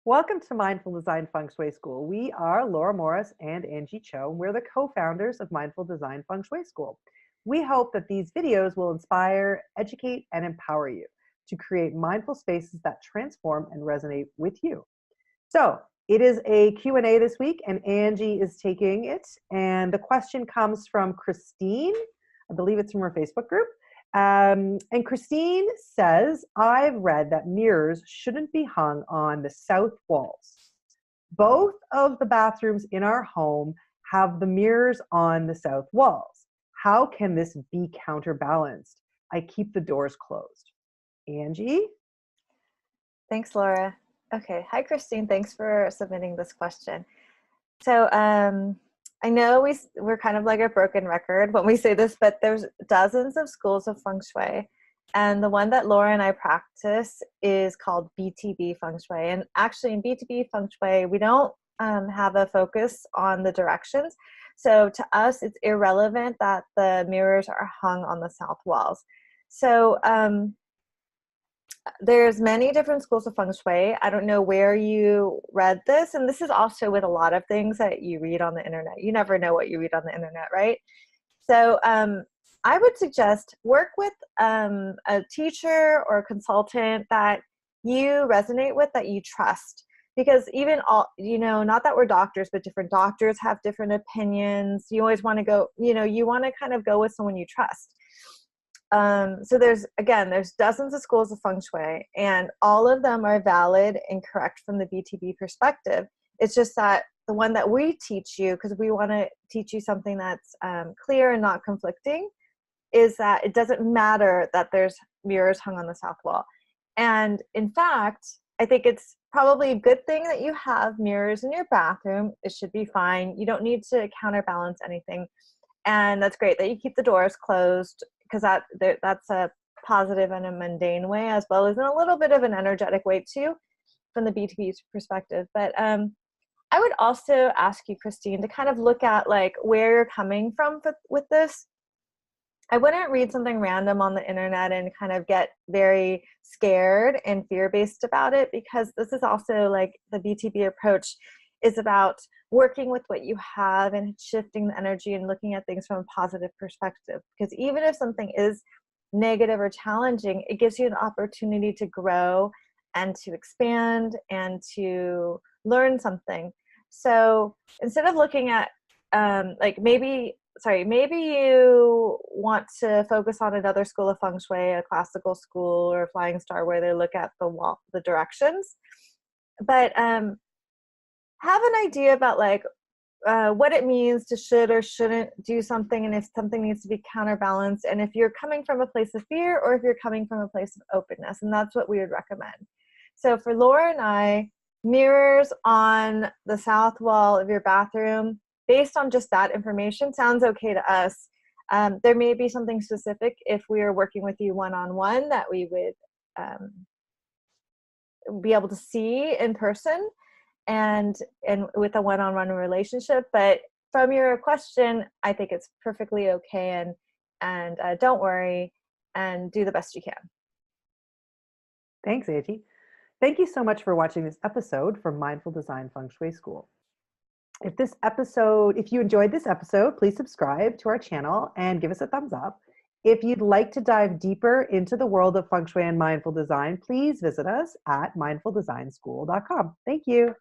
Welcome to Mindful Design Feng Shui School. We are Laura Morris and Angie Cho, and we're the co-founders of Mindful Design Feng Shui School. We hope that these videos will inspire, educate, and empower you to create mindful spaces that transform and resonate with you. So it is a Q&A this week, and Angie is taking it. And the question comes from Christine. I believe it's from her Facebook group. And Christine says, I've read that mirrors shouldn't be hung on the south walls. Both of the bathrooms in our home have the mirrors on the south walls. How can this be counterbalanced? I keep the doors closed. Angie? Thanks, Laura. Okay. Hi, Christine. Thanks for submitting this question. So I know we're kind of like a broken record when we say this, but there's dozens of schools of feng shui. And the one that Laura and I practice is called BTB feng shui. And actually in BTB feng shui, we don't have a focus on the directions. So to us, it's irrelevant that the mirrors are hung on the south walls. So there's many different schools of feng shui. I don't know where you read this, and this is also with a lot of things that you read on the internet. You never know what you read on the internet, right? So I would suggest work with a teacher or a consultant that you resonate with, that you trust. Because even not that we're doctors, but different doctors have different opinions. You always want to go, you want to kind of go with someone you trust. So there's dozens of schools of feng shui, and all of them are valid and correct from the BTB perspective. It's just that the one that we teach you, because we want to teach you something that's clear and not conflicting, is that it doesn't matter that there's mirrors hung on the south wall. And in fact, I think it's probably a good thing that you have mirrors in your bathroom. It should be fine. You don't need to counterbalance anything. And that's great that you keep the doors closed, because that's a positive and a mundane way, as well as in a little bit of an energetic way too, from the BTB perspective. But I would also ask you, Christine, to kind of look at like where you're coming from with this. I wouldn't read something random on the internet and kind of get very scared and fear-based about it, because this is also like the BTB approach is about working with what you have and shifting the energy and looking at things from a positive perspective. Because even if something is negative or challenging, it gives you an opportunity to grow and to expand and to learn something. So instead of looking at maybe you want to focus on another school of feng shui, a classical school or a flying star, where they look at the directions, but have an idea about what it means to should or shouldn't do something, and if something needs to be counterbalanced, and if you're coming from a place of fear or if you're coming from a place of openness. And that's what we would recommend. So for Laura and I, mirrors on the south wall of your bathroom, based on just that information, sounds okay to us. There may be something specific if we are working with you one-on-one that we would be able to see in person and with a one-on-one relationship. But from your question, I think it's perfectly okay, and don't worry, and do the best you can. Thanks, Angie. Thank you so much for watching this episode from Mindful Design Feng Shui School. If you enjoyed this episode, please subscribe to our channel and give us a thumbs up. If you'd like to dive deeper into the world of feng shui and mindful design, please visit us at mindfuldesignschool.com. Thank you.